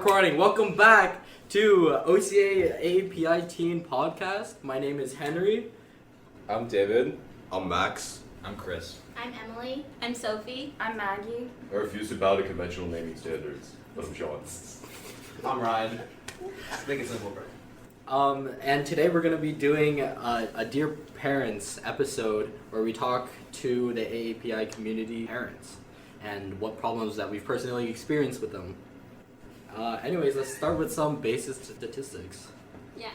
recording. Welcome back to OCA-AAPI Teen Podcast. My name is Henry. I'm David. I'm Max. I'm Chris. I'm Emily. I'm Sophie. I'm Maggie. I refuse to bow to conventional naming standards, but I'm Sean. I'm Ryan. Let's make it simple, bro. And today we're going to be doing a Dear Parents episode where we talk to the AAPI community parents and what problems that we've personally experienced with them. Anyways, let's start with some basic statistics. Yeah.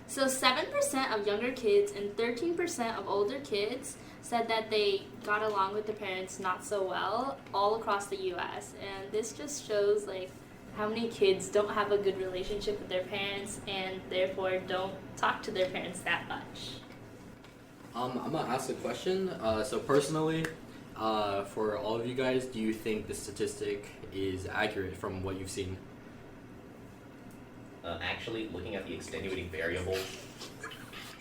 So 7% of younger kids and 13% of older kids said that they got along with their parents not so well all across the U.S. And this just shows like how many kids don't have a good relationship with their parents and therefore don't talk to their parents that much. I'm gonna ask a question. So personally, for all of you guys, do you think the statistic is accurate from what you've seen? Actually, looking at the extenuating variables.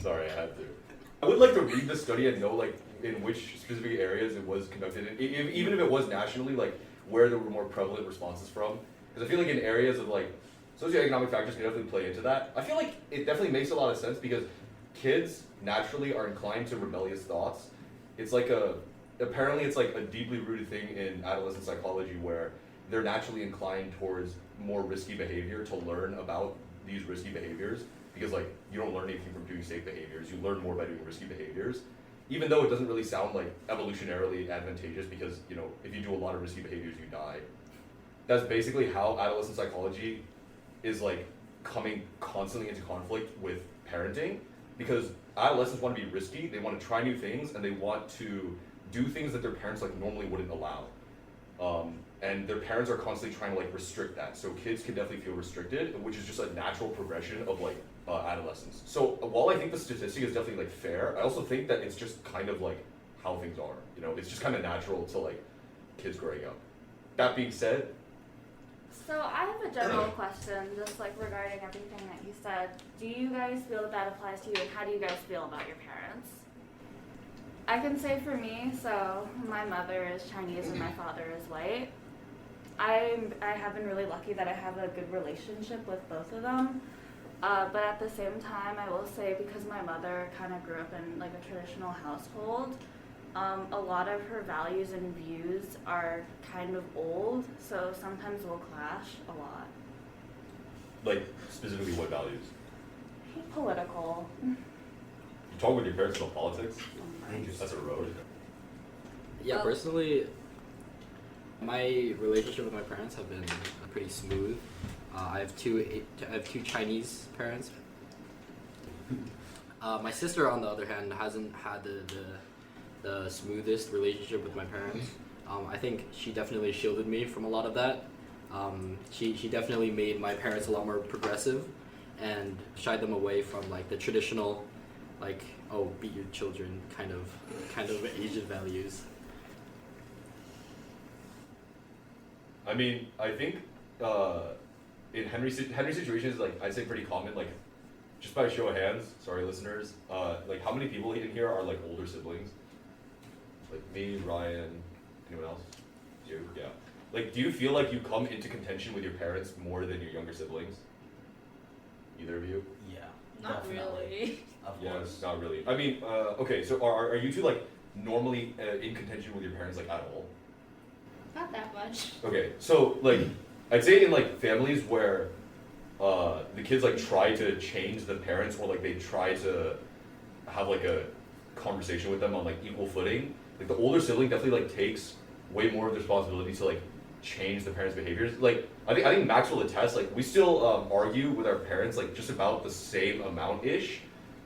Sorry, I had to. I would like to read the study and know like in which specific areas it was conducted, even if it was nationally, like where there were more prevalent responses from. Because I feel like in areas of like socioeconomic factors can definitely play into that. I feel like it definitely makes a lot of sense because kids naturally are inclined to rebellious thoughts. It's like apparently it's like a deeply rooted thing in adolescent psychology where they're naturally inclined towards more risky behavior to learn about these risky behaviors because like you don't learn anything from doing safe behaviors, you learn more by doing risky behaviors. Even though it doesn't really sound like evolutionarily advantageous because, you know, if you do a lot of risky behaviors, you die. That's basically how adolescent psychology is like coming constantly into conflict with parenting because adolescents want to be risky, they want to try new things, and they want to do things that their parents like normally wouldn't allow. And their parents are constantly trying to like restrict that. So kids can definitely feel restricted, which is just a natural progression of like adolescence. So while I think the statistic is definitely like fair, I also think that it's just kind of like how things are. You know, it's just kind of natural to like kids growing up. That being said, So I have a general question, just like regarding everything that you said. Do you guys feel that that applies to you, and how do you guys feel about your parents? I can say for me, so my mother is Chinese and my father is white. I have been really lucky that I have a good relationship with both of them. But at the same time, I will say because my mother kind of grew up in like a traditional household, a lot of her values and views are kind of old, so sometimes we'll clash a lot. like specifically what values? Political. You talk with your parents about politics? That's a road. Yeah, personally, my relationship with my parents have been pretty smooth. I have two Chinese parents. My sister, on the other hand, hasn't had the smoothest relationship with my parents. I think she definitely shielded me from a lot of that. She definitely made my parents a lot more progressive and shied them away from like the traditional, like, oh, beat your children kind of Asian values. I mean, I think in Henry's situation is like I'd say pretty common. Like, just by a show of hands, sorry listeners, like how many people in here are like older siblings? Like me, Ryan, anyone else? You? Yeah. Like, do you feel like you come into contention with your parents more than your younger siblings? Either of you? Yeah. Not definitely. really. Of Yes, course. not really. I mean, okay, so are you two like normally in contention with your parents like at all? Not that much. Okay, so like I'd say in like families where the kids like try to change the parents or like they try to have like a conversation with them on like equal footing, like the older sibling definitely like takes way more of the responsibility to like change the parents' behaviors. Like I think Max will attest, like we still argue with our parents like just about the same amount ish,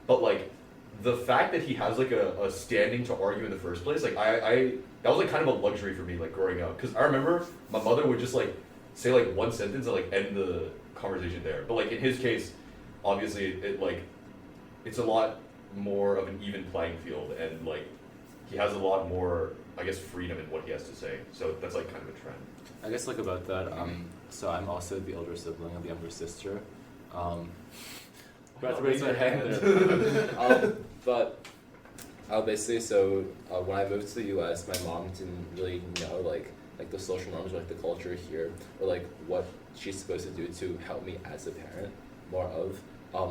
but like the fact that he has like a standing to argue in the first place, like I that was like kind of a luxury for me like growing up, because I remember my mother would just like say like one sentence and like end the conversation there. But like in his case, obviously it like it's a lot more of an even playing field, and like he has a lot more, I guess, freedom in what he has to say. So that's like kind of a trend. I guess like about that, so I'm also the older sibling of the younger sister. About to raise my hand there. But basically, so when I moved to the U.S., my mom didn't really know like like the social norms or like the culture here, or like what she's supposed to do to help me as a parent more of.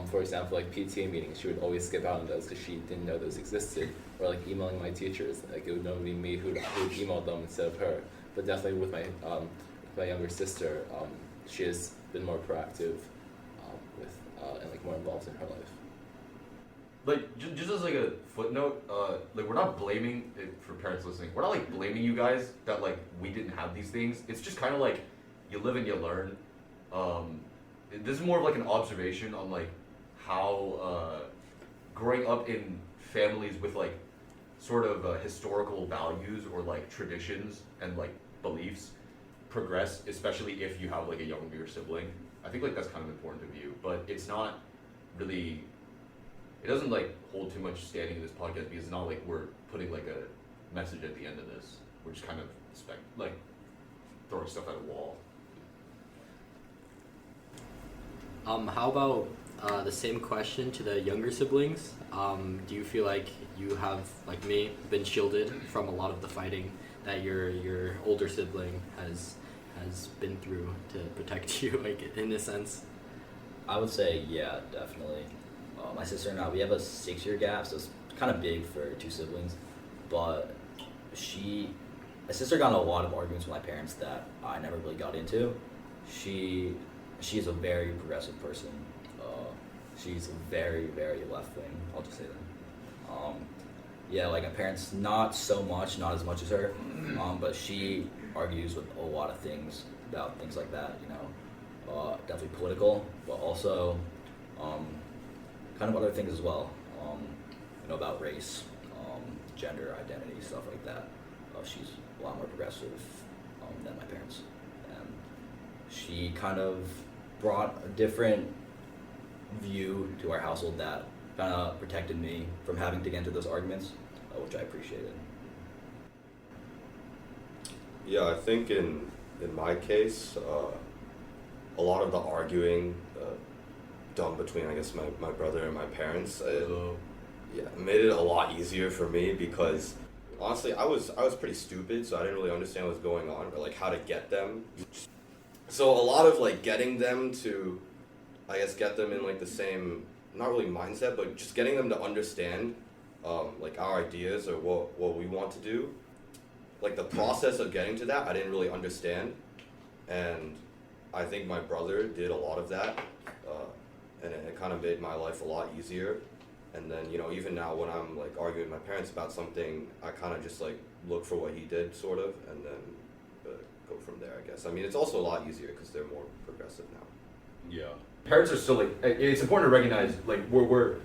For example, like PTA meetings, she would always skip out on those because she didn't know those existed. Or like emailing my teachers, like it would normally be me who would email them instead of her. But definitely with my younger sister, she has been more proactive and like more involved in her life. Like just as like a footnote, like we're not blaming for parents listening. We're not like blaming you guys that like we didn't have these things. It's just kind of like you live and you learn. This is more of like an observation on like how growing up in families with like sort of historical values or like traditions and like beliefs progress, especially if you have like a younger sibling. I think like that's kind of important to view, but it's not really. It doesn't like hold too much standing in this podcast because it's not like we're putting like a message at the end of this. We're just kind of like throwing stuff at a wall. How about the same question to the younger siblings? Do you feel like you have, like me, been shielded from a lot of the fighting that your older sibling has been through to protect you, like in a sense? I would say yeah, definitely. My sister and I, we have a 6-year gap, so it's kind of big for 2 siblings. But my sister got in a lot of arguments with my parents that I never really got into. She's a very progressive person. She's very, very left wing. I'll just say that. Yeah, like my parents, not as much as her, but she argues with a lot of things about things like that. Definitely political, but also kind of other things as well. About race, gender identity, stuff like that. She's a lot more progressive than my parents, and she kind of brought a different view to our household that kind of protected me from having to get into those arguments, which I appreciated. Yeah, I think in my case, a lot of the arguing done between, I guess, my brother and my parents, it made it a lot easier for me because honestly, I was pretty stupid, so I didn't really understand what was going on or like how to get them. So a lot of like getting them to, I guess, get them in like the same, not really mindset, but just getting them to understand like our ideas or what we want to do. Like the process of getting to that, I didn't really understand, and I think my brother did a lot of that, and it kind of made my life a lot easier. And then, even now when I'm like arguing with my parents about something, I kind of just like look for what he did, sort of, and then go from there, I guess. I mean, it's also a lot easier because they're more progressive now. Yeah. Parents are still like, it's important to recognize, like, we're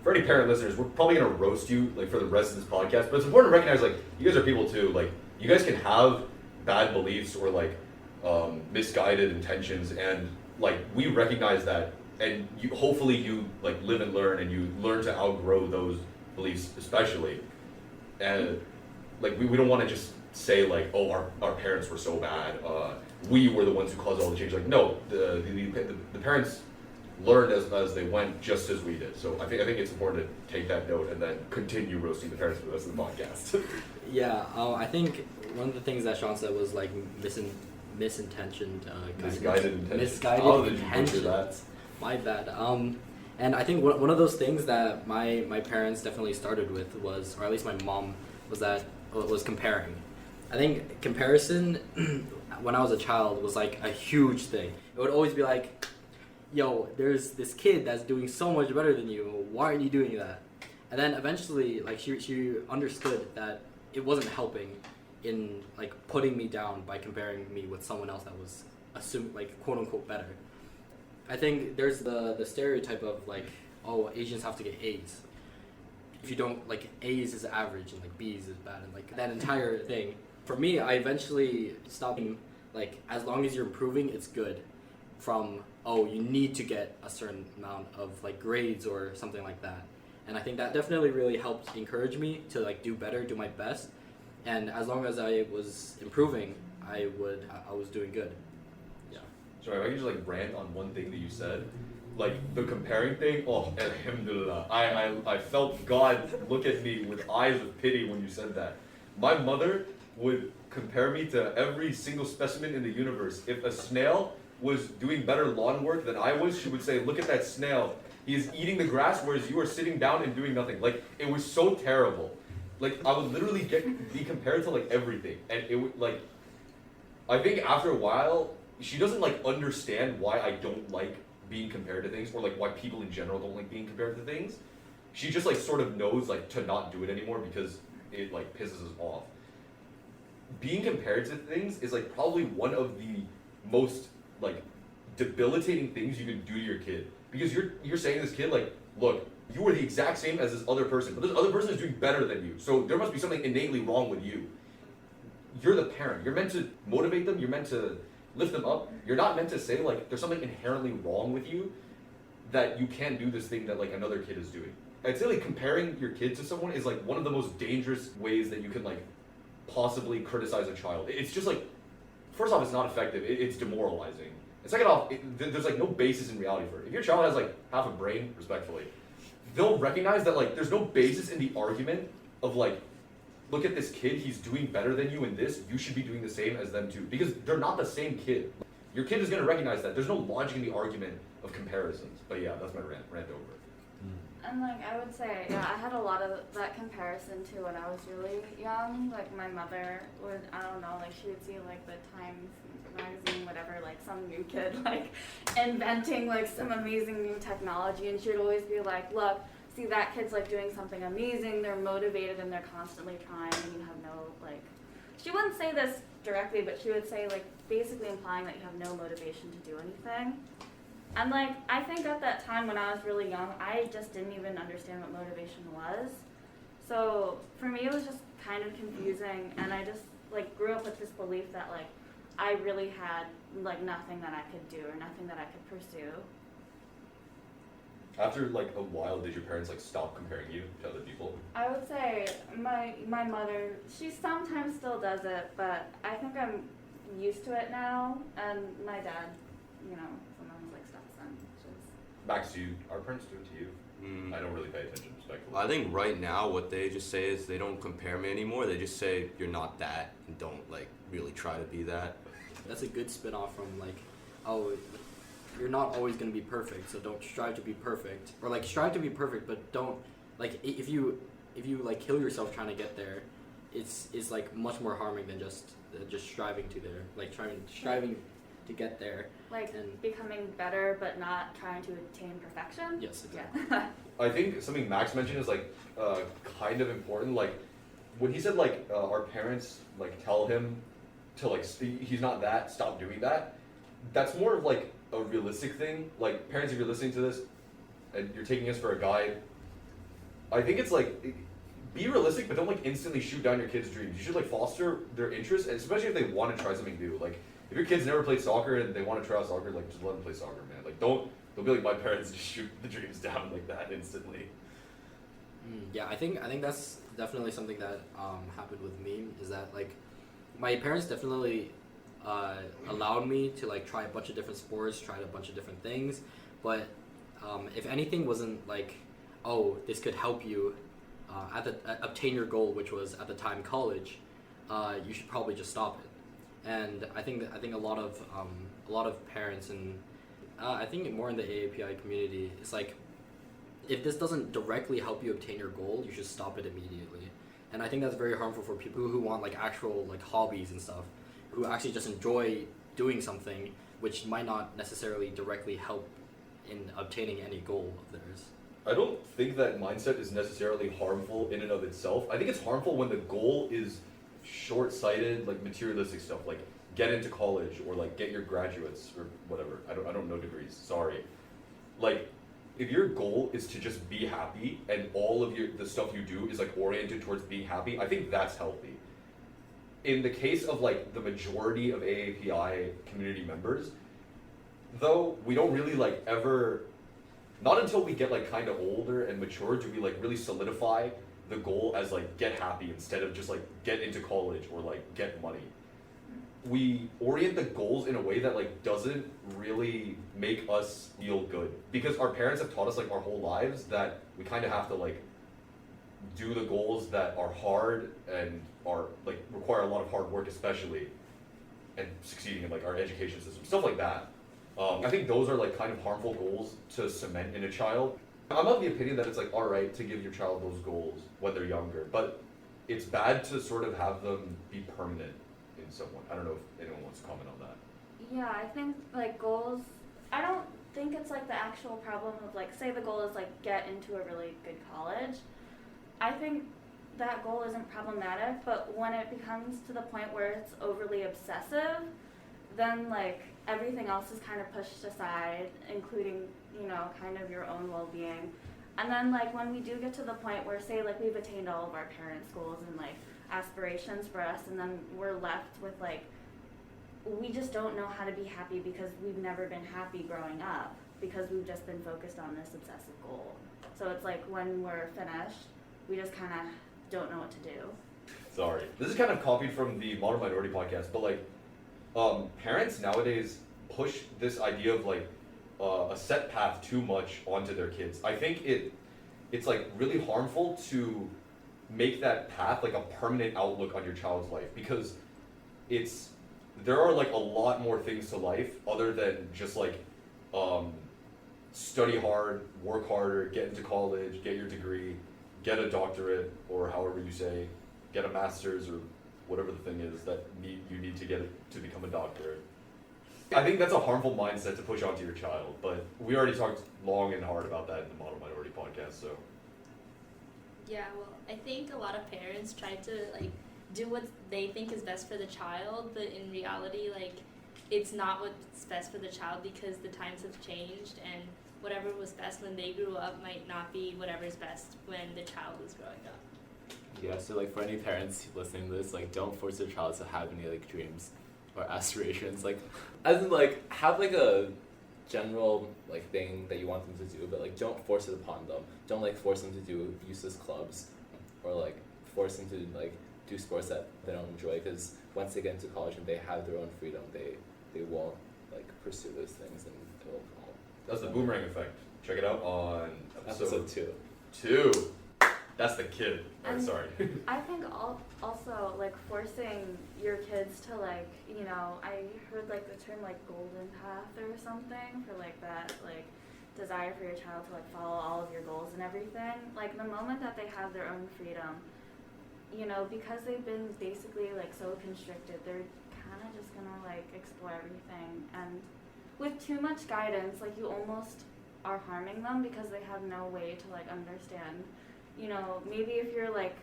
for any parent listeners, we're probably gonna roast you like for the rest of this podcast, but it's important to recognize like you guys are people too. Like you guys can have bad beliefs or like misguided intentions, and like we recognize that, and hopefully you like live and learn, and you learn to outgrow those beliefs, especially. And like we don't want to just say like, oh, our parents were so bad, we were the ones who caused all the change. Like no, the parents learned as they went, just as we did. So I think it's important to take that note and then continue roasting the parents for the rest of the podcast. Yeah, I think one of the things that Sean said was like misintentioned Misguided misguided intentions. My bad. And I think one of those things that my parents definitely started with was, or at least my mom, was comparing. I think comparison when I was a child was like a huge thing. It would always be like, yo, there's this kid that's doing so much better than you. Why aren't you doing that? And then eventually, like she understood that it wasn't helping in like putting me down by comparing me with someone else that was like quote unquote better. I think there's the stereotype of like, oh, Asians have to get A's. If you don't, like, A's is average and like B's is bad, and like that entire thing. For me, I eventually stopped being like, as long as you're improving, it's good. From, oh, you need to get a certain amount of like grades or something like that. And I think that definitely really helped encourage me to like do better, do my best. And as long as I was improving, I was doing good. Yeah. Sorry, if I could just like rant on one thing that you said. Like the comparing thing, oh, alhamdulillah. I felt God look at me with eyes of pity when you said that. My mother would compare me to every single specimen in the universe. If a snail was doing better lawn work than I was, she would say, look at that snail. He is eating the grass, whereas you are sitting down and doing nothing. Like, it was so terrible. Like, I would literally be compared to, like, everything. And it would, like, I think after a while, she doesn't, like, understand why I don't like being compared to things, or, like, why people in general don't like being compared to things. She just, like, sort of knows, like, to not do it anymore because it, like, pisses us off. Being compared to things is, like, probably one of the most, like, debilitating things you can do to your kid. Because you're saying to this kid, like, look, you are the exact same as this other person, but this other person is doing better than you, so there must be something innately wrong with you. You're the parent. You're meant to motivate them. You're meant to lift them up. You're not meant to say, like, there's something inherently wrong with you that you can't do this thing that, like, another kid is doing. I'd say, like, comparing your kid to someone is, like, one of the most dangerous ways that you can, like, possibly criticize a child. It's just, like, first off, it's not effective. It's demoralizing. And second off, there's, like, no basis in reality for it. If your child has, like, half a brain, respectfully, they'll recognize that, like, there's no basis in the argument of, like, look at this kid, he's doing better than you in this, you should be doing the same as them too. Because they're not the same kid. Your kid is gonna recognize that. There's no logic in the argument of comparisons. But yeah, that's my rant over. And like I would say, yeah, I had a lot of that comparison too when I was really young. Like my mother would, I don't know, like she would see like the Times magazine, whatever, like some new kid like inventing like some amazing new technology, and she would always be like, look, see that kid's like doing something amazing, they're motivated and they're constantly trying, and you have no like, she wouldn't say this directly, but she would say like basically implying that you have no motivation to do anything. And like, I think at that time when I was really young, I just didn't even understand what motivation was. So for me, it was just kind of confusing, and I just like grew up with this belief that like I really had like nothing that I could do or nothing that I could pursue. After like a while, did your parents like stop comparing you to other people? I would say my mother, she sometimes still does it, but I think I'm used to it now, and my dad, you know, sometimes like stops them. Max, do our parents do it to you? I don't really pay attention, respectfully. I think right now what they just say is they don't compare me anymore. They just say you're not that and don't like really try to be that. That's a good spin-off from like, oh, you're not always going to be perfect, so don't strive to be perfect. Or like strive to be perfect, but don't like if you like kill yourself trying to get there, it's like much more harming than just striving to there. Like striving to get there. Like and becoming better, but not trying to attain perfection. Yes, exactly. Yeah. I think something Max mentioned is like kind of important. Like when he said like our parents like tell him to like he's not that, stop doing that. That's more of like a realistic thing. Like parents, if you're listening to this and you're taking us for a guide, I think it's like be realistic, but don't like instantly shoot down your kids' dreams. You should like foster their interests, and especially if they want to try something new. Like if your kids never played soccer and they want to try out soccer, like just let them play soccer, man. Like don't be like my parents just shoot the dreams down like that instantly. Yeah, I think that's definitely something that happened with me. Is that like my parents definitely allowed me to like try a bunch of different sports, tried a bunch of different things, but if anything wasn't like, oh, this could help you obtain your goal, which was at the time college, you should probably just stop it. And I think a lot of parents and I think more in the AAPI community, it's like if this doesn't directly help you obtain your goal, you should stop it immediately. And I think that's very harmful for people who want like actual like hobbies and stuff, who actually just enjoy doing something which might not necessarily directly help in obtaining any goal of theirs. I don't think that mindset is necessarily harmful in and of itself. I think it's harmful when the goal is short-sighted, like materialistic stuff, like get into college or like get your graduates or whatever. I don't know degrees. Sorry. Like if your goal is to just be happy and all of the stuff you do is like oriented towards being happy, I think that's healthy. In the case of like the majority of AAPI community members, though, we don't really like ever, not until we get like kind of older and mature do we like really solidify the goal as like get happy instead of just like get into college or like get money. We orient the goals in a way that like doesn't really make us feel good, because our parents have taught us like our whole lives that we kind of have to like do the goals that are hard and are like require a lot of hard work, especially, and succeeding in like our education system, stuff like that. I think those are like kind of harmful goals to cement in a child. I'm of the opinion that it's like alright to give your child those goals when they're younger, but it's bad to sort of have them be permanent in someone. I don't know if anyone wants to comment on that. Yeah, I think like goals, I don't think it's like the actual problem of like, say the goal is like get into a really good college. I think that goal isn't problematic, but when it becomes to the point where it's overly obsessive, then like everything else is kind of pushed aside, including, you know, kind of your own well-being. And then like when we do get to the point where, say like we've attained all of our parents' goals and like aspirations for us, and then we're left with like, we just don't know how to be happy because we've never been happy growing up because we've just been focused on this obsessive goal. So it's like when we're finished, we just kind of don't know what to do. Sorry. This is kind of copied from the Model Minority podcast, but like, parents nowadays push this idea of like a set path too much onto their kids. I think it's like really harmful to make that path like a permanent outlook on your child's life, because there are like a lot more things to life other than just like study hard, work harder, get into college, get your degree, get a doctorate, or however you say, get a master's or whatever the thing is that you need to get to become a doctor. I think that's a harmful mindset to push onto your child, but we already talked long and hard about that in the Model Minority podcast, so. Yeah, well, I think a lot of parents try to like do what they think is best for the child, but in reality, like, it's not what's best for the child because the times have changed, and whatever was best when they grew up might not be whatever's best when the child is growing up. Yeah, so like for any parents listening to this, like don't force your child to have any like dreams or aspirations. Like, as in like have like a general like thing that you want them to do, but like don't force it upon them. Don't like force them to do useless clubs, or like force them to like do sports that they don't enjoy, because once they get into college and they have their own freedom, they won't like pursue those things, and it'll all. That's the boomerang effect. Check it out on episode 2. 2. That's the kid. I'm And sorry. I think also like forcing your kids to like, you know, I heard like the term like golden path or something for like that like desire for your child to like follow all of your goals and everything. Like the moment that they have their own freedom, you know, because they've been basically like so constricted, they're kind of just gonna like explore everything, and with too much guidance, like you almost are harming them because they have no way to like understand. You know, maybe if you're like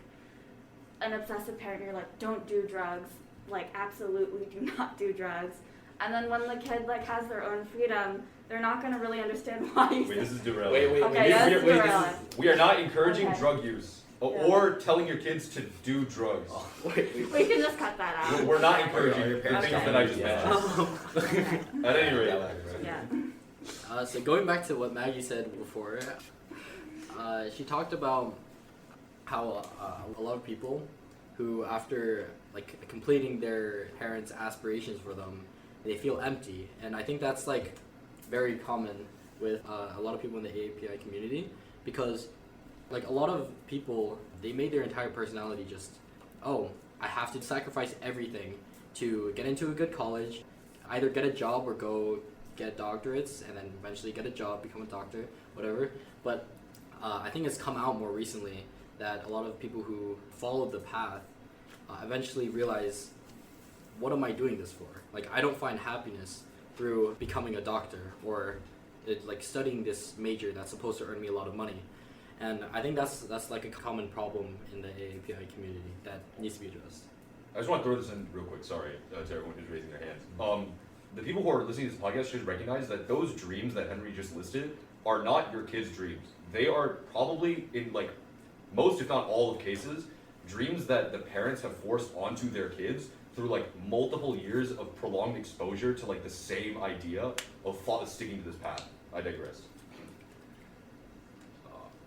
an obsessive parent, you're like, don't do drugs, like absolutely do not do drugs. And then when the kid like has their own freedom, they're not gonna really understand why you Wait, this is derailing. Wait, Okay, that's derailing. We are not encouraging Okay. drug use Yeah. or telling your kids to do drugs. We can just cut that out. We're not Are encouraging your the parents things that I just Yeah. mentioned. Okay. At any rate. Yeah. So going back to what Maggie said before, she talked about how a lot of people who, after like completing their parents' aspirations for them, they feel empty, and I think that's like very common with a lot of people in the AAPI community, because like a lot of people, they made their entire personality just, oh, I have to sacrifice everything to get into a good college, either get a job or go get doctorates, and then eventually get a job, become a doctor, whatever. But I think it's come out more recently that a lot of people who followed the path eventually realize, what am I doing this for? Like, I don't find happiness through becoming a doctor or like studying this major that's supposed to earn me a lot of money. And I think that's like a common problem in the AAPI community that needs to be addressed. I just want to throw this in real quick, sorry, to everyone who's raising their hands. The people who are listening to this podcast should recognize that those dreams that Henry just listed are not your kids' dreams. They are probably, in like most if not all of cases, dreams that the parents have forced onto their kids through like multiple years of prolonged exposure to like the same idea of sticking to this path. I digress.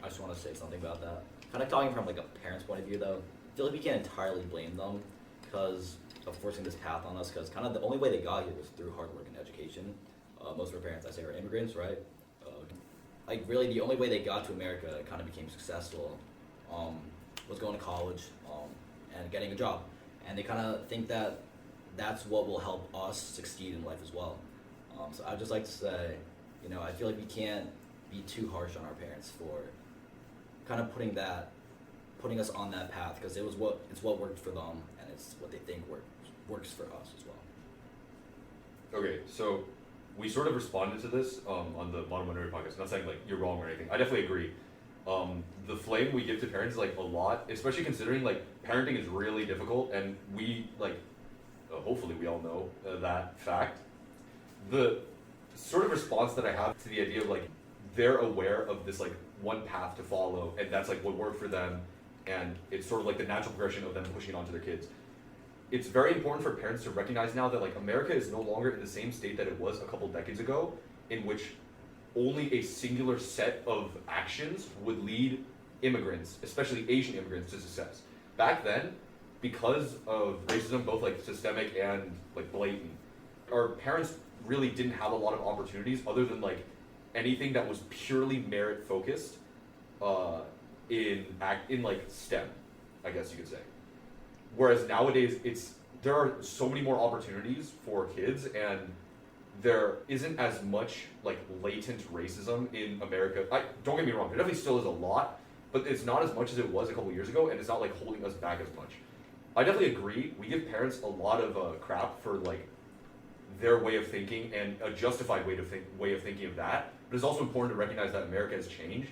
I just want to say something about that. Kind of talking from like a parent's point of view though, I feel like we can't entirely blame them because of forcing this path on us, because kind of the only way they got here was through hard work and education. Most of our parents, I say, are immigrants, right? Like really the only way they got to America kind of became successful was going to college and getting a job, and they kind of think that that's what will help us succeed in life as well. So I'd just like to say, you know, I feel like we can't be too harsh on our parents for kind of putting us on that path, because it's what worked for them, and it's what they think works for us as well. Okay, so we sort of responded to this on the Modern Minority podcast. Not saying like you're wrong or anything. I definitely agree. The flame we give to parents is like a lot, especially considering like parenting is really difficult, and we like hopefully we all know that fact. The sort of response that I have to the idea of like they're aware of this like one path to follow, and that's like what worked for them, and it's sort of like the natural progression of them pushing it onto their kids. It's very important for parents to recognize now that like America is no longer in the same state that it was a couple decades ago, in which only a singular set of actions would lead immigrants, especially Asian immigrants, to success. Back then, because of racism, both like systemic and like blatant, our parents really didn't have a lot of opportunities other than like anything that was purely merit focused in like STEM, I guess you could say. Whereas nowadays there are so many more opportunities for kids, and there isn't as much like latent racism in America. Don't get me wrong, there definitely still is a lot, but it's not as much as it was a couple years ago, and it's not like holding us back as much. I definitely agree. We give parents a lot of crap for like their way of thinking, and a justified way of thinking of that. But it's also important to recognize that America has changed,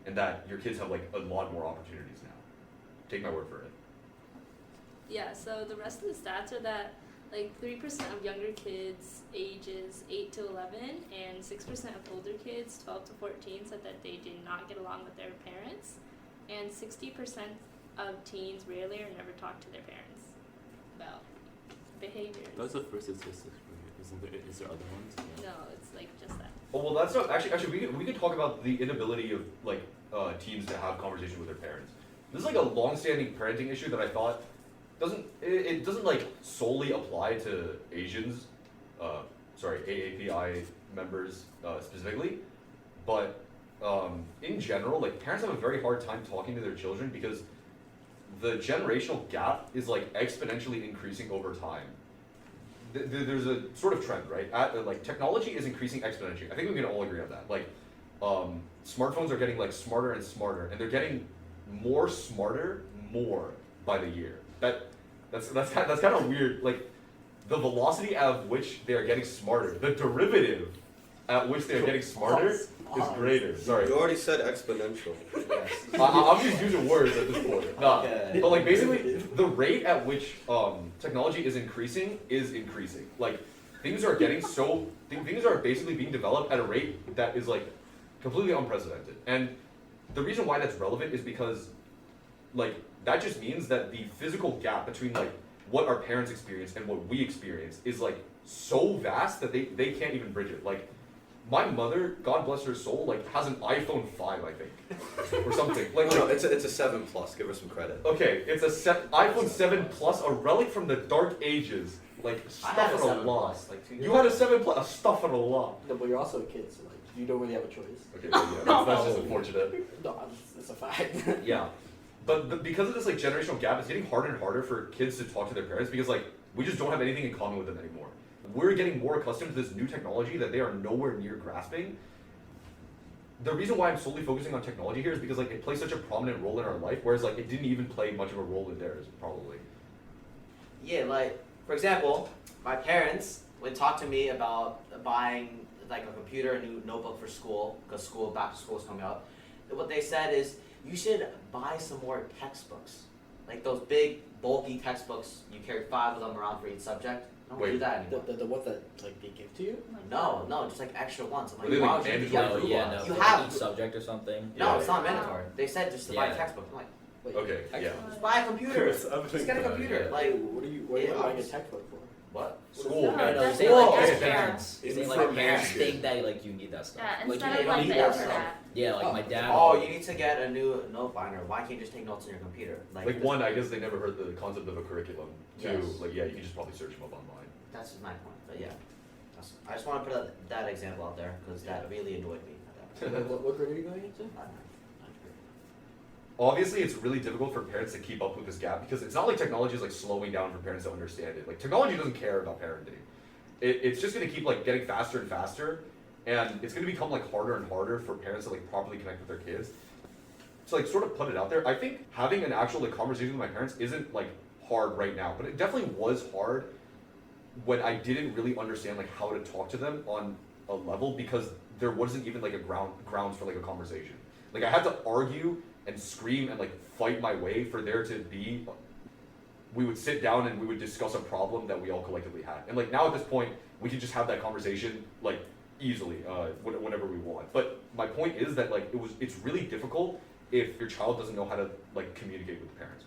and that your kids have like a lot more opportunities now. Take my word for it. Yeah, so the rest of the stats are that like 3% of younger kids ages 8 to 11 and 6% of older kids 12 to 14 said that they did not get along with their parents, and 60% of teens rarely or never talk to their parents about behaviors. That's the first statistic. Is there other ones? No, it's like just that. Oh well, that's not actually. We could talk about the inability of like teens to have conversation with their parents. This is like a long-standing parenting issue that I thought doesn't like solely apply to Asians, AAPI members specifically, but in general, like parents have a very hard time talking to their children because the generational gap is like exponentially increasing over time. There's a sort of trend, right? Like technology is increasing exponentially. I think we can all agree on that. Like smartphones are getting like smarter and smarter, and they're getting more smarter more by the year. That's kind of weird. Like the velocity at which they are getting smarter, the derivative at which they are getting smarter is greater. Sorry. You already said exponential. Yes. I'm just using words at this point. Nah. Okay. But like basically, the rate at which technology is increasing. Like things are basically being developed at a rate that is like completely unprecedented. And the reason why that's relevant is because like that just means that the physical gap between like what our parents experience and what we experience is like so vast that they can't even bridge it. Like my mother, God bless her soul, like has an iPhone 5, I think, or something. No, it's a 7 Plus. Give her some credit. Okay, it's iPhone 7 Plus, a relic from the dark ages. Like I had a stuff in a 7 lot. Plus, like 2 years You had a ago. 7 Plus, a stuff in a lot. No, but you're also a kid, so like you don't really have a choice. Okay, yeah, that's just unfortunate. No, it's a fact. Yeah, but because of this like generational gap, it's getting harder and harder for kids to talk to their parents because like we just don't have anything in common with them anymore. We're getting more accustomed to this new technology that they are nowhere near grasping. The reason why I'm solely focusing on technology here is because like it plays such a prominent role in our life, whereas like it didn't even play much of a role in theirs, probably. Yeah, like for example, my parents would talk to me about buying like a computer, a new notebook for school, because back to school is coming up. And what they said is you should buy some more textbooks, like those big bulky textbooks. You carry 5 of them around for each subject. Don't do that anymore. The ones that like they give to you? No, just like extra ones. I'm Are they, like, why like, would you mandatory get for blue yeah, ones? no, You for have each subject or something. No, Yeah. it's not mandatory. They said just to buy a Yeah. textbook. I'm like, Wait, Okay, yeah. textbooks? just buy a computer. Just get a computer. Yeah. Like What are you Yeah, buying a it's- textbook for? what? School. No, No, no, that's saying like like as extra. parents, It's saying for like parents managers. think that like you need that stuff. Yeah, Like, instead you of don't like need the that internet. yeah, like my dad. Oh, you need to get a new note binder. Why can't you just take notes on your computer? Like one, I guess they never heard the concept of a curriculum. Two, Yes. like yeah, you can just probably search them up online. That's just my point. But yeah, I just want to put that example out there because that really annoyed me. At that point. What grade are you going into? obviously it's really difficult for parents to keep up with this gap because it's not like technology is like slowing down for parents to understand it. Like technology doesn't care about parenting. It's just gonna keep like getting faster and faster, and it's gonna become like harder and harder for parents to like properly connect with their kids. So like sort of put it out there. I think having an actual like conversation with my parents isn't like hard right now, but it definitely was hard when I didn't really understand like how to talk to them on a level because there wasn't even like a grounds for like a conversation. Like I had to argue and scream and like fight my way for there to be. We would sit down and we would discuss a problem that we all collectively had. And like now at this point, we can just have that conversation like easily whenever we want. But my point is that like it's really difficult if your child doesn't know how to like communicate with the parents.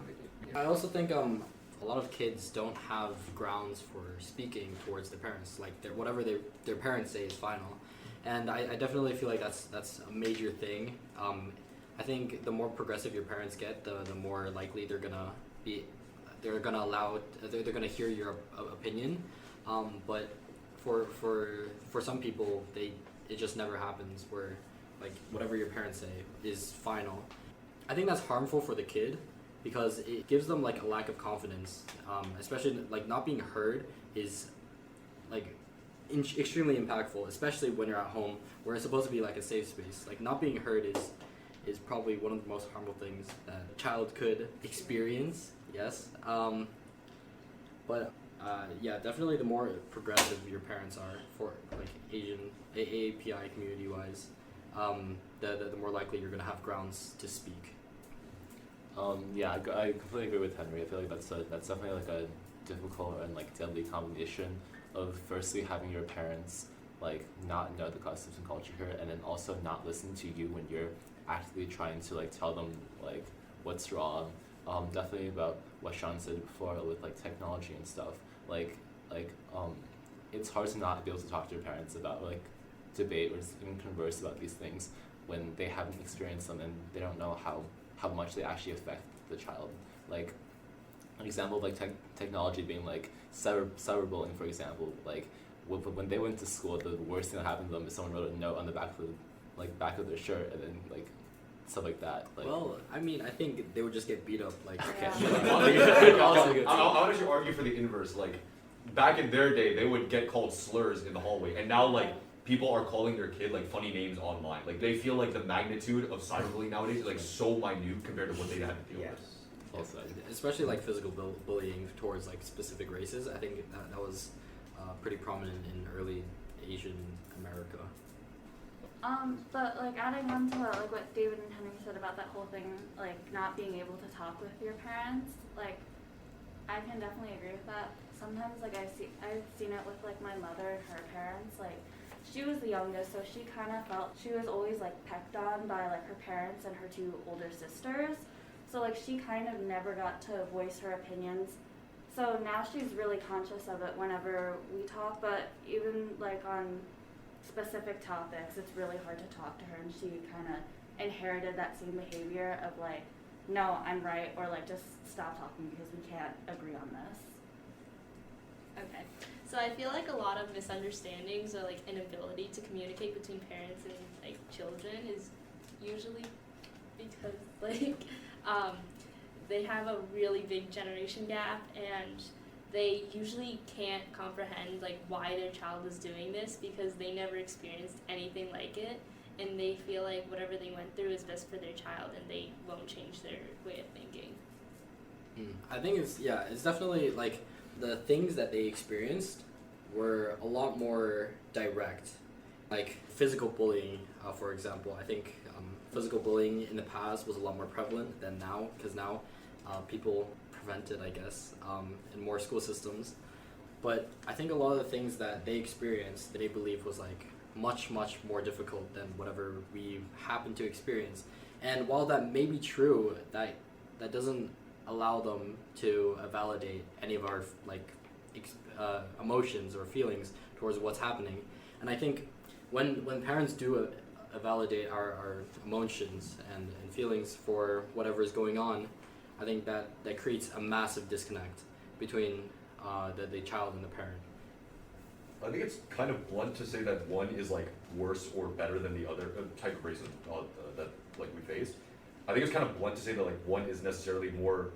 I also think a lot of kids don't have grounds for speaking towards their parents. Like whatever their parents say is final, and I definitely feel like that's a major thing. I think the more progressive your parents get, the more likely they're gonna hear your opinion. But for some people, it just never happens where like whatever your parents say is final. I think that's harmful for the kid because it gives them like a lack of confidence, especially like not being heard is like extremely impactful, especially when you're at home where it's supposed to be like a safe space. Like not being heard is probably one of the most harmful things that a child could experience. Yes, but yeah, definitely the more progressive your parents are for like Asian AAPI community wise, the more likely you're gonna have grounds to speak. Yeah, I completely agree with Henry. I feel like that's definitely like a difficult and like deadly combination of firstly having your parents like not know the customs and culture here, and then also not listen to you when you're actively trying to like tell them like what's wrong. Definitely about what Sean said before with like technology and stuff. Like it's hard to not be able to talk to your parents about like debate or even converse about these things when they haven't experienced them and they don't know how much they actually affect the child. Like an example of like technology being like cyberbullying, for example. Like when they went to school, the worst thing that happened to them is someone wrote a note on the back of their shirt and then like stuff like that. Like, well, I mean, I think they would just get beat up. Like, I'll actually argue for the inverse. Like, back in their day, they would get called slurs in the hallway, and now like people are calling their kid like funny names online. Like they feel like the magnitude of cyberbullying nowadays is like so minute compared to what they had to deal with. Also, especially like physical bullying towards like specific races. I think that was pretty prominent in early Asian America. But like adding on to like what David and Henry said about that whole thing, like not being able to talk with your parents, like I can definitely agree with that. Sometimes like I've seen it with like my mother and her parents. Like she was the youngest, so she kind of felt she was always like pecked on by like her parents and her two older sisters. So like she kind of never got to voice her opinions. So now she's really conscious of it whenever we talk, but even like on specific topics, it's really hard to talk to her, and she kind of inherited that same behavior of like, no, I'm right, or like just stop talking because we can't agree on this. Okay, so I feel like a lot of misunderstandings or like inability to communicate between parents and like children is usually because like they have a really big generation gap, and they usually can't comprehend like why their child is doing this because they never experienced anything like it, and they feel like whatever they went through is best for their child and they won't change their way of thinking. I think it's definitely like the things that they experienced were a lot more direct, like physical bullying, for example. I think physical bullying in the past was a lot more prevalent than now, because now people prevent it, I guess, in more school systems. But I think a lot of the things that they experienced that they believe was like much more difficult than whatever we happen to experience. And while that may be true, that doesn't allow them to validate any of our like emotions or feelings towards what's happening. And I think when parents do validate our emotions and feelings for whatever is going on, I think that creates a massive disconnect between the child and the parent. I think it's kind of blunt to say that one is like worse or better than the other type of racism that like we face. I think it's kind of blunt to say that like one is necessarily more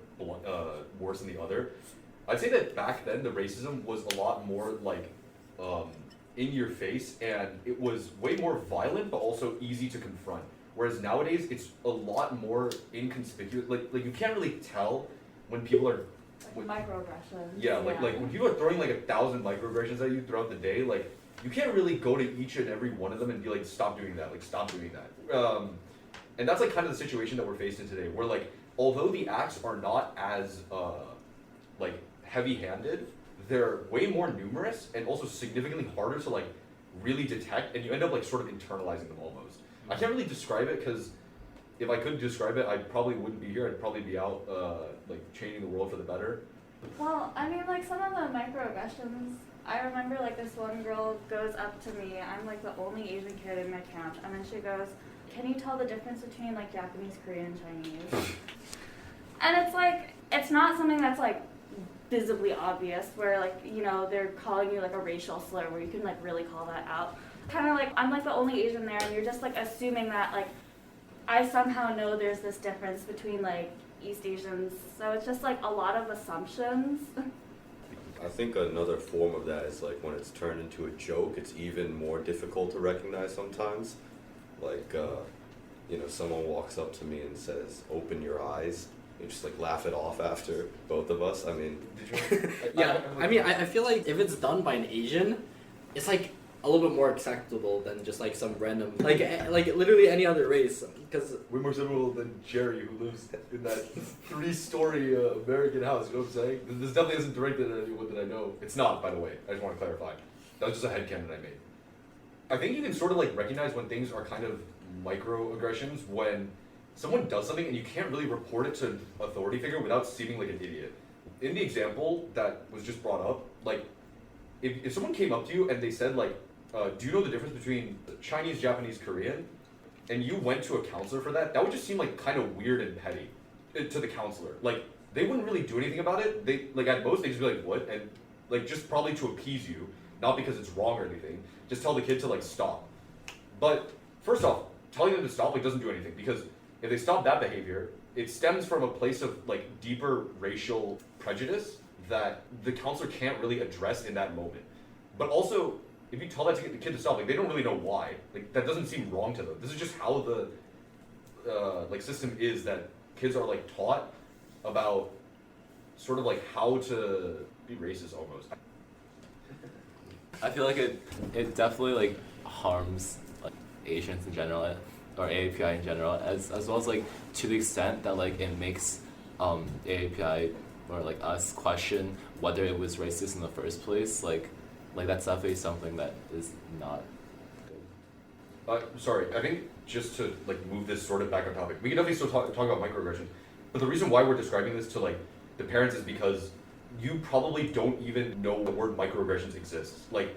worse than the other. I'd say that back then the racism was a lot more like in your face, and it was way more violent but also easy to confront. Whereas nowadays it's a lot more inconspicuous. Like you can't really tell when people are Microaggressions. yeah, like when people are throwing like 1,000 microaggressions at you throughout the day, like you can't really go to each and every one of them and be like, stop doing that, like stop doing that. And that's like kind of the situation that we're faced in today, where like although the acts are not as like heavy-handed, they're way more numerous and also significantly harder to like really detect, and you end up like sort of internalizing them almost. I can't really describe it because if I could describe it, I probably wouldn't be here. I'd probably be out like changing the world for the better. Well, I mean, like some of the microaggressions, I remember like this one girl goes up to me, I'm like the only Asian kid in my camp, and then she goes, can you tell the difference between like Japanese, Korean, Chinese? And it's like, it's not something that's like visibly obvious where like, you know, they're calling you like a racial slur where you can like really call that out. Kind of like, I'm like the only Asian there, and you're just like assuming that like, I somehow know there's this difference between like East Asians, so it's just like a lot of assumptions. I think another form of that is like when it's turned into a joke, it's even more difficult to recognize sometimes. Like, you know, someone walks up to me and says, "Open your eyes." You just like laugh it off after both of us. I mean, Yeah, I mean, I feel like if it's done by an Asian, it's like a little bit more acceptable than just like some random, like literally any other race. Because Way more acceptable than Jerry, who lives in that 3-story American house. You know what I'm saying? This definitely isn't directed at anyone that I know. It's not, by the way. I just want to clarify. That was just a headcanon I made. I think you can sort of like recognize when things are kind of microaggressions when someone does something and you can't really report it to an authority figure without seeming like an idiot. In the example that was just brought up, like if someone came up to you and they said like, do you know the difference between Chinese, Japanese, Korean? And you went to a counselor for that, that would just seem like kind of weird and petty to the counselor. Like they wouldn't really do anything about it. They like at most they just be like, what? And like just probably to appease you, not because it's wrong or anything. Just tell the kid to like stop. But first off, telling them to stop like doesn't do anything, because if they stop that behavior, it stems from a place of like deeper racial prejudice that the counselor can't really address in that moment. But also, if you tell that to get the kid to stop, like they don't really know why. Like that doesn't seem wrong to them. This is just how the like system is, that kids are like taught about sort of like how to be racist almost. I feel like it definitely like harms like Asians in general, or AAPI in general, as well as like to the extent that like it makes AAPI or like us question whether it was racist in the first place. Like that's definitely something that is not good. Sorry, I think just to like move this sort of back on topic, we can definitely still talk about microaggressions, but the reason why we're describing this to like the parents is because you probably don't even know the word microaggressions exists. Like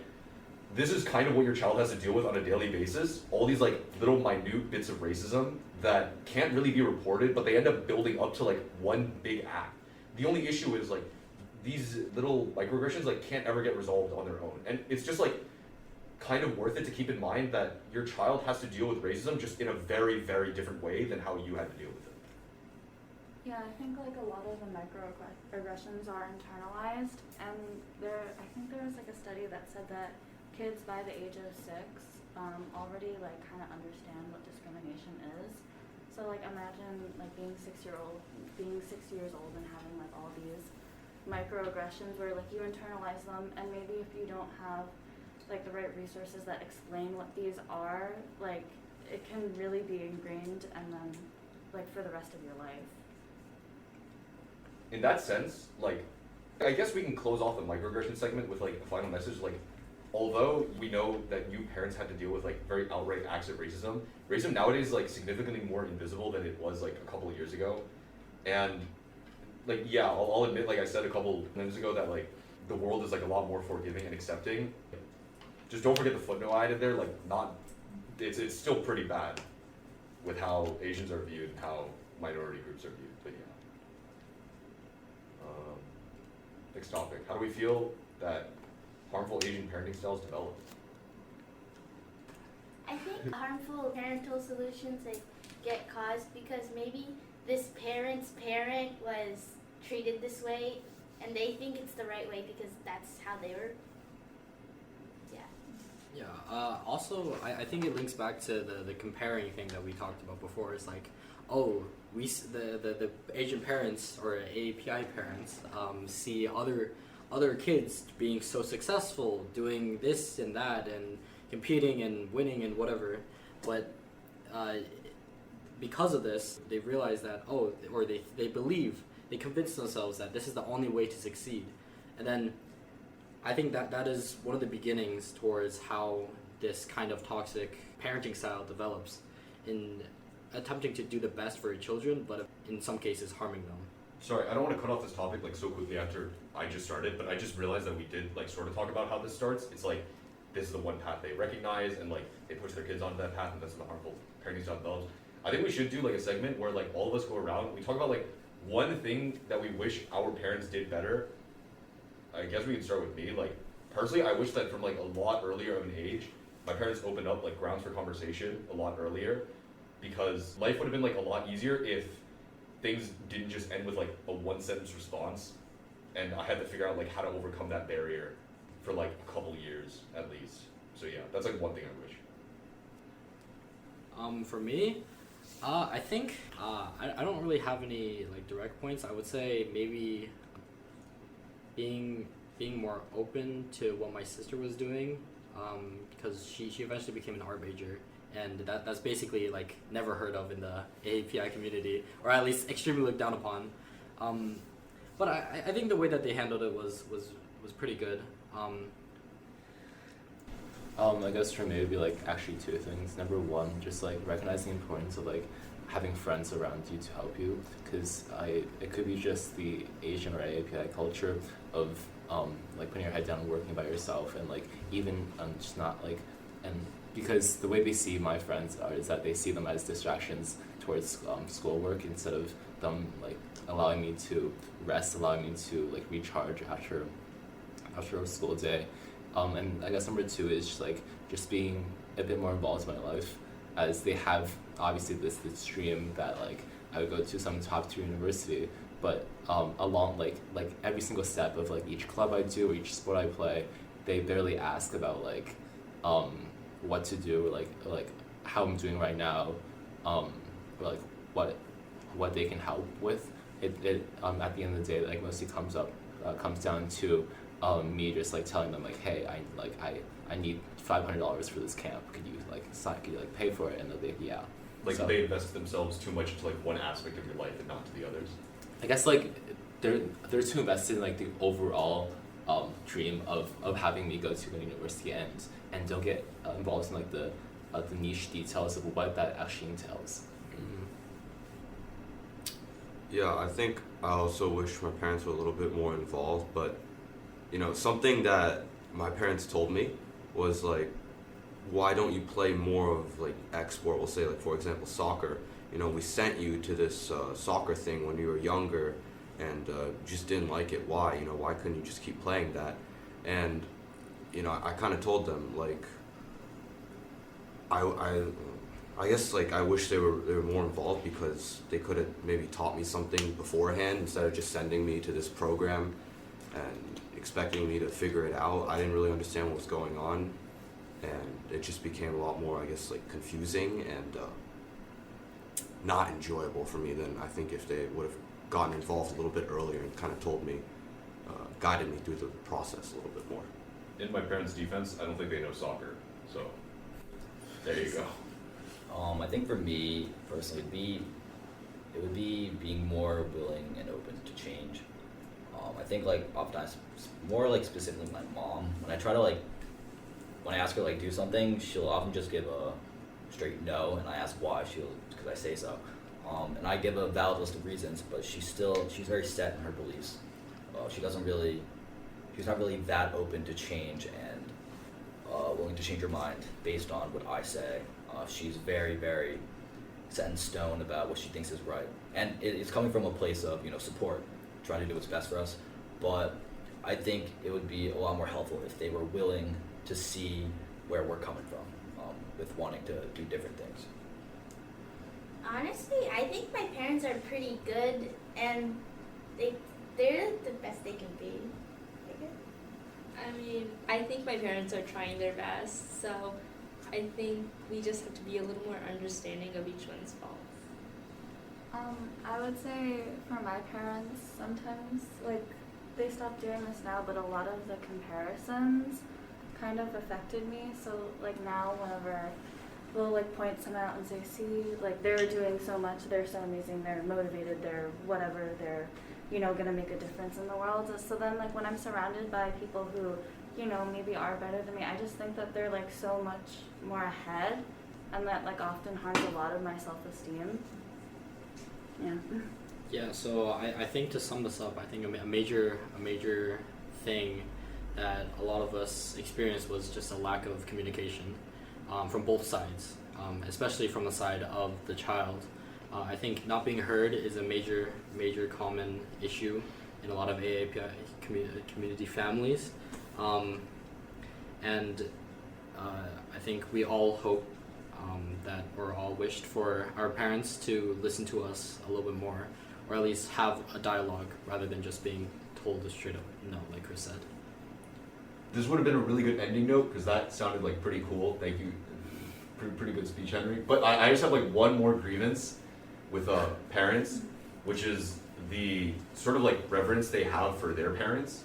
this is kind of what your child has to deal with on a daily basis. All these like little minute bits of racism that can't really be reported, but they end up building up to like one big act. The only issue is like these little microaggressions like can't ever get resolved on their own. And it's just like kind of worth it to keep in mind that your child has to deal with racism just in a very, very different way than how you had to deal with it. Yeah, I think like a lot of the microaggressions are internalized, and I think there was like a study that said that kids by the age of 6 already like kind of understand what discrimination is. So like imagine like being 6 years old and having like all these microaggressions where like you internalize them, and maybe if you don't have like the right resources that explain what these are, like it can really be ingrained and then like for the rest of your life. In that sense, like, I guess we can close off the microaggression segment with like a final message. Like, although we know that you parents had to deal with like very outright acts of racism, racism nowadays is like significantly more invisible than it was like a couple of years ago. And like, yeah, I'll admit, like I said a couple minutes ago, that like the world is like a lot more forgiving and accepting. Just don't forget the footnote I added there. Like, it's still pretty bad with how Asians are viewed and how minority groups are viewed. But yeah. Next topic. How do we feel that harmful Asian parenting styles develop? I think harmful parental solutions like get caused because maybe this parent's parent was treated this way and they think it's the right way because that's how they were. Yeah. Yeah. Also, I think it links back to the comparing thing that we talked about before. It's like, oh, the Asian parents or AAPI parents see other kids being so successful, doing this and that, and competing and winning and whatever, but because of this, they realize that they believe, they convince themselves that this is the only way to succeed, and then I think that is one of the beginnings towards how this kind of toxic parenting style develops in attempting to do the best for your children, but in some cases harming them. Sorry, I don't want to cut off this topic like so quickly after I just started, but I just realized that we did like sort of talk about how this starts. It's like this is the one path they recognize and like they push their kids onto that path, and that's the harmful parenting style develops. I think we should do like a segment where like all of us go around, we talk about like one thing that we wish our parents did better. I guess we could start with me. Like personally, I wish that from like a lot earlier of an age, my parents opened up like grounds for conversation a lot earlier, because life would have been like a lot easier if things didn't just end with like a one sentence response, and I had to figure out like how to overcome that barrier for like a couple years at least. So yeah, that's like one thing I wish. For me, I think I don't really have any like direct points. I would say maybe being more open to what my sister was doing, because she eventually became an art major, and that's basically like never heard of in the AAPI community, or at least extremely looked down upon. But I think the way that they handled it was pretty good. I guess for me it would be like actually two things. Number one, just like recognizing the importance of like having friends around you to help you, because it could be just the Asian or AAPI culture of like putting your head down and working by yourself, and like even just not like, and because the way they see my friends is that they see them as distractions towards schoolwork instead of them like allowing me to rest, allowing me to like recharge after a school day. And I guess number two is just being a bit more involved in my life, as they have obviously this dream that like I would go to some top tier university, but along like every single step of like each club I do or each sport I play, they barely ask about like what to do, or like how I'm doing right now, or like what they can help with. It at the end of the day, like mostly comes down to me just like telling them like, hey, I need $500 for this camp. Could you pay for it? And they'll be like, yeah. Like So- they invest themselves too much into like one aspect of your life and not to the others. I guess like they're too invested in like the overall dream of having me go to a university, and don't get involved in like the niche details of what that actually entails. Yeah, I think I also wish my parents were a little bit more involved, but you know, something that my parents told me was like, why don't you play more of like X sport? We'll say like, for example, soccer. You know, we sent you to this soccer thing when you were younger, and just didn't like it. Why? You know, why couldn't you just keep playing that? And you know, I kind of told them like, I guess like I wish they were more involved, because they could have maybe taught me something beforehand instead of just sending me to this program and expecting me to figure it out. I didn't really understand what was going on, and it just became a lot more, I guess, like confusing and not enjoyable for me than I think if they would have gotten involved a little bit earlier and kind of told me, guided me through the process a little bit more. In my parents' defense, I don't think they know soccer, so there you go. I think for me personally, it would be being more willing and open to change. I think like oftentimes, more like specifically my mom, when I ask her like do something, she'll often just give a straight no, and I ask why, because I say so. And I give a valid list of reasons, but she's very set in her beliefs. She's not really that open to change and willing to change her mind based on what I say. She's very, very set in stone about what she thinks is right. And it's coming from a place of, support, trying to do what's best for us. But I think it would be a lot more helpful if they were willing to see where we're coming from. with wanting to do different things. Honestly, I think my parents are pretty good, and they're the best they can be. I guess. I mean, I think my parents are trying their best, so I think we just have to be a little more understanding of each one's faults. I would say for my parents, sometimes, like, they stopped doing this now, but a lot of the comparisons kind of affected me. So, like, now whenever they'll, like, point someone out and say, see, like, they're doing so much, they're so amazing, they're motivated, they're whatever, they're, you know, gonna make a difference in the world. So then, like, when I'm surrounded by people who, you know, maybe are better than me, I just think that they're, like, so much more ahead, and that, like, often harms a lot of my self-esteem. Yeah. Yeah, so I think to sum this up, I think a major thing that a lot of us experienced was just a lack of communication from both sides, especially from the side of the child. I think not being heard is a major common issue in a lot of AAPI community families, and I think we all hope that or all wished for our parents to listen to us a little bit more, or at least have a dialogue rather than just being told a straight up no, like Chris said. This would have been a really good ending note because that sounded like pretty cool. Thank you. Pretty good speech, Henry. But I just have like one more grievance with parents, which is the sort of like reverence they have for their parents.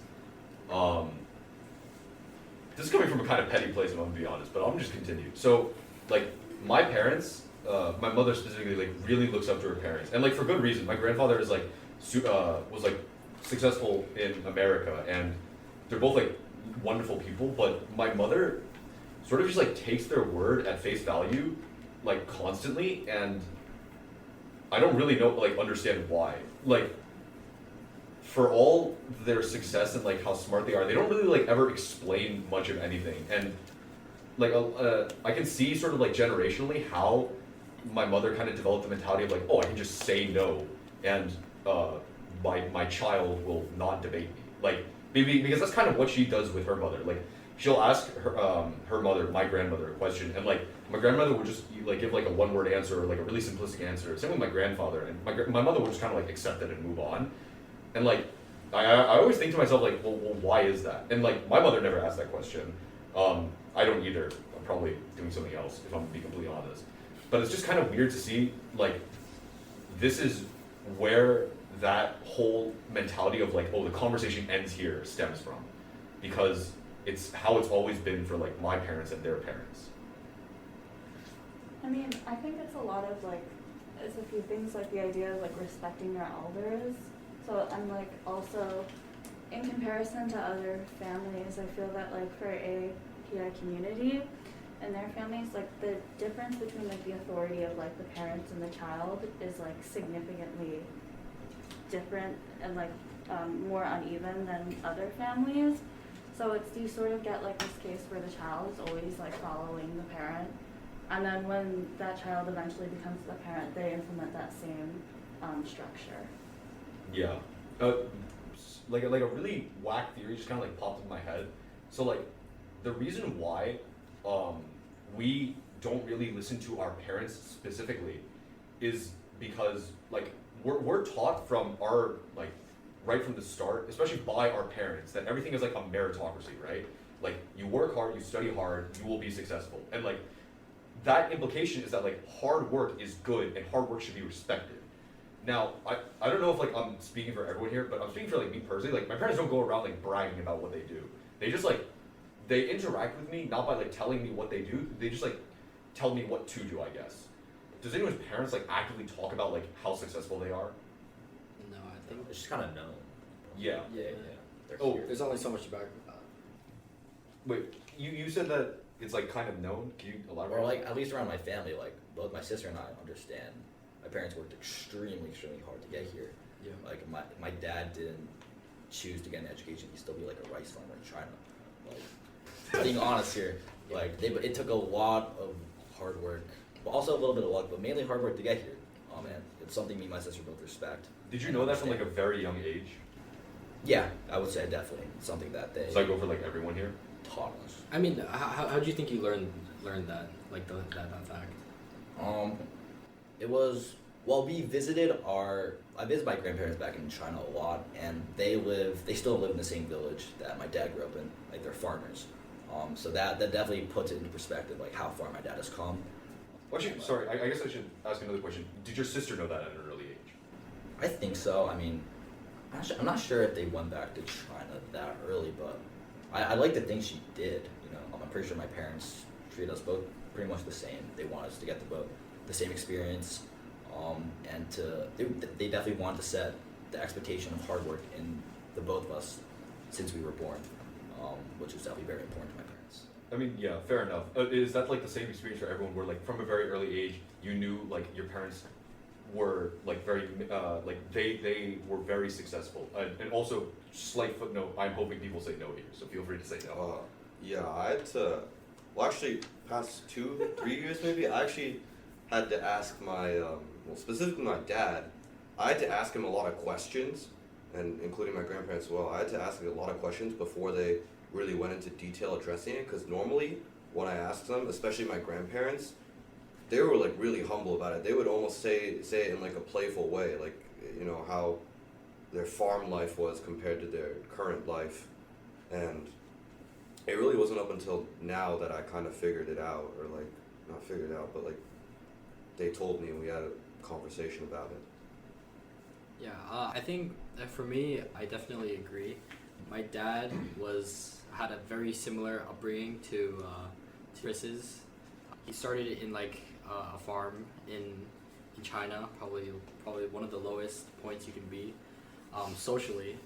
This is coming from a kind of petty place, if I'm gonna be honest, but I'm just continue. So, like, my parents, my mother specifically, like, really looks up to her parents, and like for good reason. My grandfather is like, was like successful in America, and they're both like wonderful people. But my mother sort of just like takes their word at face value, like constantly, and I don't really know, like, understand why. Like, for all their success and like how smart they are, they don't really like ever explain much of anything. And like I can see sort of like generationally how my mother kind of developed the mentality of like, oh, I can just say no, and my child will not debate me. Like, maybe because that's kind of what she does with her mother. Like, she'll ask her mother, my grandmother, a question, and like my grandmother would just like give like a one-word answer or like a really simplistic answer. Same with my grandfather, and my mother would just kind of like accept it and move on. And like I always think to myself like, well, why is that? And like my mother never asked that question. I don't either. I'm probably doing something else if I'm gonna be completely honest. But it's just kind of weird to see like this is where that whole mentality of like, oh, the conversation ends here stems from, because it's how it's always been for like my parents and their parents. I mean, I think it's a lot of like, it's a few things, like the idea of like respecting your elders. So I'm like also, in comparison to other families, I feel that like for AAPI community and their families, like the difference between like the authority of like the parents and the child is like significantly different and like more uneven than other families. So it's, you sort of get like this case where the child is always like following the parent, and then when that child eventually becomes the parent, they implement that same structure. Yeah. Like a really whack theory just kind of like popped in my head. So like the reason why we don't really listen to our parents specifically is because like we're taught from our like right from the start, especially by our parents, that everything is like a meritocracy, right? Like you work hard, you study hard, you will be successful. And like that implication is that like hard work is good and hard work should be respected. Now, I don't know if like I'm speaking for everyone here, but I'm speaking for like me personally. Like my parents don't go around like bragging about what they do. They just like, they interact with me not by like telling me what they do, they just like tell me what to do, I guess. Does anyone's parents like actively talk about like how successful they are? No, I think It's just kind of known. Yeah. Yeah. They're Oh, here. there's only so much about. Wait, you said that it's like kind of known. Can you elaborate? Or like at least around my family, like both my sister and I understand. My parents worked extremely hard to get here. Yeah. Like my dad didn't choose to get an education. He'd still be like a rice farmer in China. Like, being honest here, like it took a lot of hard work, but also a little bit of luck, but mainly hard work to get here. Oh man, it's something me and my sister both respect. Did you know that from like a very young age? Yeah, I would say definitely something that they So I go for like everyone here. taught us. I mean, how do you think you learned that? like that fact? It was we visited I visited my grandparents back in China a lot, and they still live in the same village that my dad grew up in. Like they're farmers, so that definitely puts it into perspective, like how far my dad has come. Actually, sorry, I guess I should ask another question. Did your sister know that at an early age? I think so. I mean, I'm not sure if they went back to China that early, but I like to think she did. You know, I'm pretty sure my parents treated us both pretty much the same. They want us to get the same experience, and they definitely wanted to set the expectation of hard work in the both of us since we were born, which is definitely very important to my parents. I mean, yeah, fair enough. Is that like the same experience for everyone where like from a very early age you knew like your parents were like very like they were very successful? And also, slight footnote, I'm hoping people say no here, so feel free to say no. Yeah, I had to. Well, actually, past 2-3 years maybe, I actually had to ask my, specifically my dad. I had to ask him a lot of questions, and including my grandparents as well. I had to ask him a lot of questions before they really went into detail addressing it. Because normally, when I asked them, especially my grandparents, they were like really humble about it. They would almost say it in like a playful way, like you know how their farm life was compared to their current life, and it really wasn't up until now that I kind of figured it out, or like not figured it out, but like they told me and we had a conversation about it. Yeah, I think that for me, I definitely agree. My dad had a very similar upbringing to Chris's. He started in like a farm in China, probably one of the lowest points you can be socially.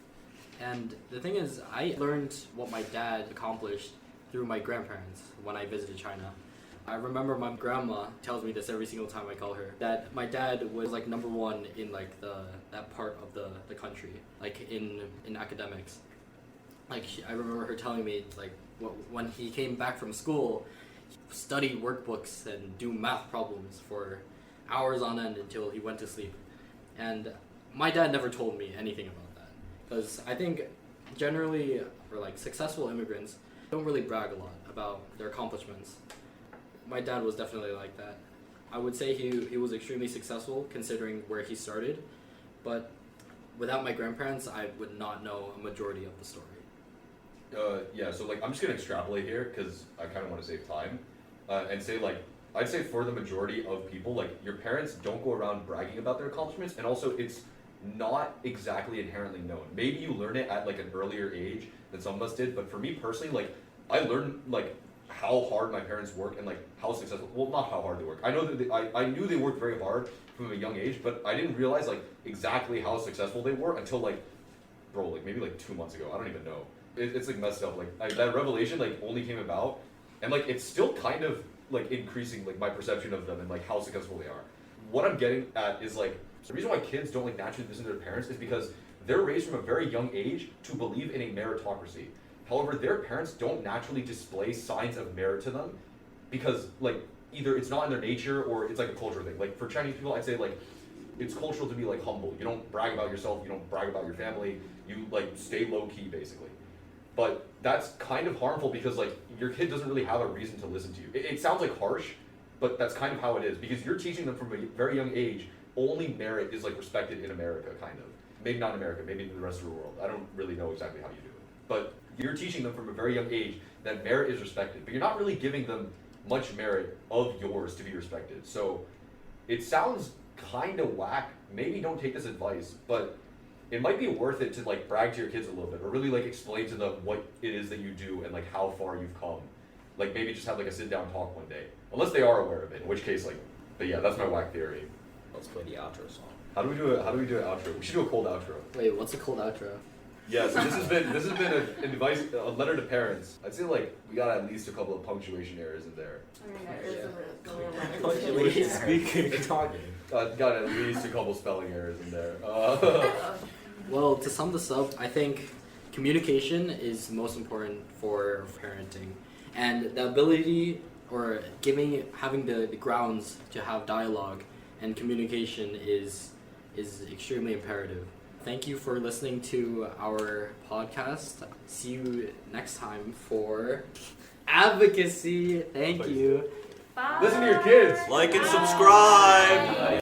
And the thing is, I learned what my dad accomplished through my grandparents when I visited China. I remember my grandma tells me this every single time I call her, that my dad was like number one in like that part of the country, like in academics. Like I remember her telling me like when he came back from school, he studied workbooks and do math problems for hours on end until he went to sleep. And my dad never told me anything about that, because I think generally for like successful immigrants don't really brag a lot about their accomplishments. My dad was definitely like that. I would say he was extremely successful considering where he started, but without my grandparents, I would not know a majority of the story. Yeah, so like I'm just gonna extrapolate here because I kind of want to save time, and say like I'd say for the majority of people, like your parents don't go around bragging about their accomplishments, and also it's not exactly inherently known. Maybe you learn it at like an earlier age than some of us did, but for me personally, like I learned like how hard my parents work and like how successful. Well, not how hard they work. I know that I knew they worked very hard from a young age, but I didn't realize like exactly how successful they were until like, bro, like maybe like 2 months ago. I don't even know. It's like messed up. Like that revelation like only came about, and like it's still kind of like increasing like my perception of them and like how successful they are. What I'm getting at is like the reason why kids don't like naturally listen to their parents is because they're raised from a very young age to believe in a meritocracy. However, their parents don't naturally display signs of merit to them because like either it's not in their nature or it's like a cultural thing. Like for Chinese people, I'd say like it's cultural to be like humble. You don't brag about yourself. You don't brag about your family. You like stay low key basically. But that's kind of harmful because like your kid doesn't really have a reason to listen to you. It sounds like harsh, but that's kind of how it is because you're teaching them from a very young age only merit is like respected in America, kind of. Maybe not in America, maybe in the rest of the world. I don't really know exactly how you do it. But you're teaching them from a very young age that merit is respected, but you're not really giving them much merit of yours to be respected. So it sounds kind of whack. Maybe don't take this advice, but it might be worth it to like brag to your kids a little bit or really like explain to them what it is that you do and like how far you've come. Like maybe just have like a sit down talk one day, unless they are aware of it, in which case like, but yeah, that's my whack theory. Let's play the outro song. How do we do an outro? We should do a cold outro. Wait, what's a cold outro? Yeah, so this has been an advice, a letter to parents. I'd say like we got at least a couple of punctuation errors in there. I mean, there is a Punctuation. Speaking. Talking. Got at least a couple spelling errors in there. Well, to sum this up, I think communication is most important for parenting, and the ability or having the grounds to have dialogue and communication is extremely imperative. Thank you for listening to our podcast. See you next time for advocacy. Thank you. Bye. Listen to your kids. Like and subscribe.